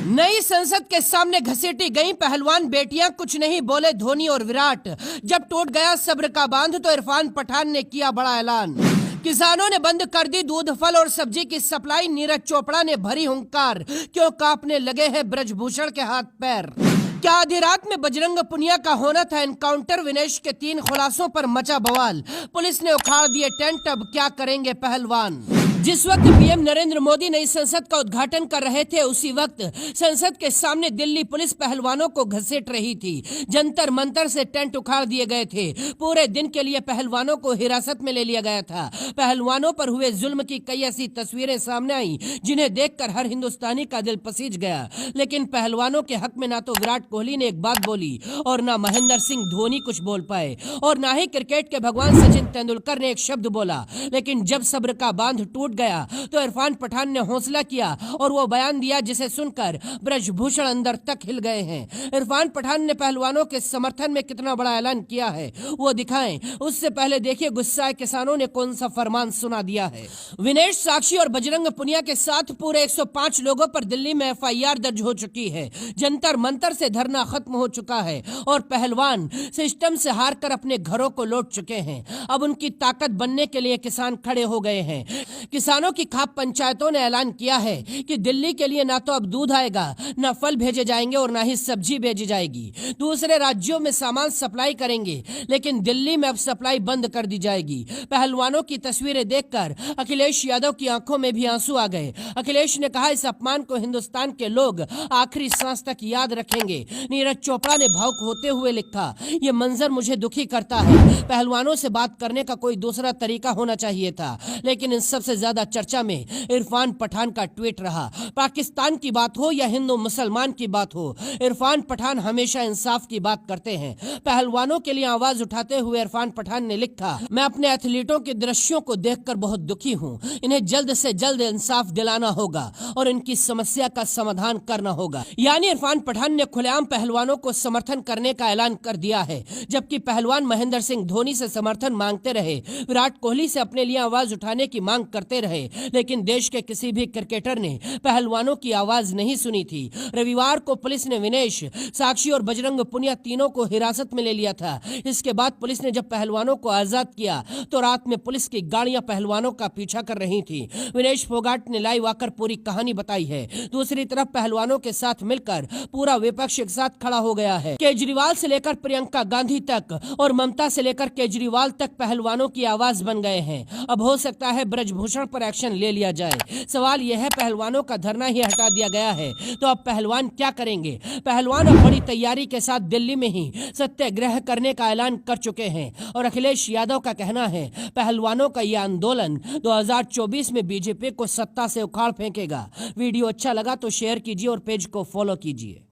नई संसद के सामने घसीटी गई पहलवान बेटियां, कुछ नहीं बोले धोनी और विराट। जब टूट गया सब्र का बांध तो इरफान पठान ने किया बड़ा ऐलान। किसानों ने बंद कर दी दूध, फल और सब्जी की सप्लाई। नीरज चोपड़ा ने भरी हुंकार, क्यों कांपने लगे हैं ब्रजभूषण के हाथ पैर। क्या आधी रात में बजरंग पुनिया का होना था एनकाउंटर। विनेश के 3 खुलासों पर मचा बवाल। पुलिस ने उखाड़ दिए टेंट, अब क्या करेंगे पहलवान। जिस वक्त पीएम नरेंद्र मोदी नई संसद का उद्घाटन कर रहे थे, उसी वक्त संसद के सामने दिल्ली पुलिस पहलवानों को घसीट रही थी। जंतर मंतर से टेंट उखाड़ दिए गए थे। पूरे दिन के लिए पहलवानों को हिरासत में ले लिया गया था। पहलवानों पर हुए जुल्म की कई ऐसी तस्वीरें सामने आई जिन्हें देखकर हर हिंदुस्तानी का दिल पसीज गया। लेकिन पहलवानों के हक में ना तो विराट कोहली ने एक बात बोली और ना महेंद्र सिंह धोनी कुछ बोल पाए, और ना ही क्रिकेट के भगवान सचिन तेंदुलकर ने एक शब्द बोला। लेकिन जब सब्र का बांध टूट गया तो इरफान पठान ने हौसला किया और वो बयान दिया जिसे सुनकर ब्रजभूषण अंदर तक हिल गए हैं। इरफान पठान ने पहलवानों के समर्थन में कितना बड़ा ऐलान किया है वो दिखाएं, उससे पहले देखिए गुस्साए किसानों ने कौन सा फरमान सुना दिया है। विनेश, साक्षी और बजरंग पुनिया के साथ पूरे 105 लोगों पर दिल्ली में एफआईआर दर्ज हो चुकी है। जंतर मंतर से धरना खत्म हो चुका है और पहलवान सिस्टम से हार कर अपने घरों को लौट चुके हैं। अब उनकी ताकत बनने के लिए किसान खड़े हो गए हैं। किसानों की खाप पंचायतों ने ऐलान किया है कि दिल्ली के लिए ना तो अब दूध आएगा, ना फल भेजे जाएंगे और ना ही सब्जी भेजी जाएगी। दूसरे राज्यों में सामान सप्लाई करेंगे, लेकिन दिल्ली में अब सप्लाई बंद कर दी जाएगी। पहलवानों की तस्वीरें देखकर अखिलेश यादव की आंखों में भी आंसू आ गए। अखिलेश ने कहा, इस अपमान को हिंदुस्तान के लोग आखिरी सांस तक याद रखेंगे। नीरज चोपड़ा ने भावुक होते हुए लिखा, ये मंजर मुझे दुखी करता है। पहलवानों से बात करने का कोई दूसरा तरीका होना चाहिए था, लेकिन इन सबसे ज्यादा चर्चा में इरफान पठान का ट्वीट रहा। पाकिस्तान की बात हो या हिंदू मुसलमान की बात हो, इरफान पठान हमेशा इंसाफ की बात करते हैं। पहलवानों के लिए आवाज उठाते हुए इरफान पठान ने लिखा, मैं अपने एथलीटों के दृश्यों को देखकर बहुत दुखी हूं। इन्हें जल्द से जल्द इंसाफ दिलाना होगा और इनकी समस्या का समाधान करना होगा। यानी इरफान पठान ने खुलेआम पहलवानों को समर्थन करने का ऐलान कर दिया है। जबकि पहलवान महेंद्र सिंह धोनी से समर्थन मांगते रहे, विराट कोहली से अपने लिए आवाज उठाने की मांग करते रहे, लेकिन देश के किसी भी क्रिकेटर ने पहलवानों की आवाज नहीं सुनी थी। रविवार को पुलिस ने विनेश, साक्षी और बजरंग पुनिया तीनों को हिरासत में ले लिया था। इसके बाद पुलिस ने जब पहलवानों को आजाद किया तो रात में पुलिस की गाड़ियां पहलवानों का पीछा कर रही थी। विनेश फोगाट ने लाइव आकर पूरी कहानी बताई है। दूसरी तरफ पहलवानों के साथ मिलकर पूरा विपक्ष एक साथ खड़ा हो गया है। केजरीवाल से लेकर प्रियंका गांधी तक और ममता से लेकर केजरीवाल तक पहलवानों की आवाज बन गए हैं। अब हो सकता है ब्रजभूषण पर एक्शन ले लिया जाए। सवाल यह है, पहलवानों का धरना ही हटा दिया गया है तो अब पहलवान क्या करेंगे। पहलवान अब बड़ी तैयारी के साथ दिल्ली में ही सत्याग्रह करने का ऐलान कर चुके हैं और अखिलेश यादव का कहना है, पहलवानों का यह आंदोलन 2024 में बीजेपी को सत्ता से उखाड़ फेंकेगा। वीडियो अच्छा लगा तो शेयर कीजिए और पेज को फॉलो कीजिए।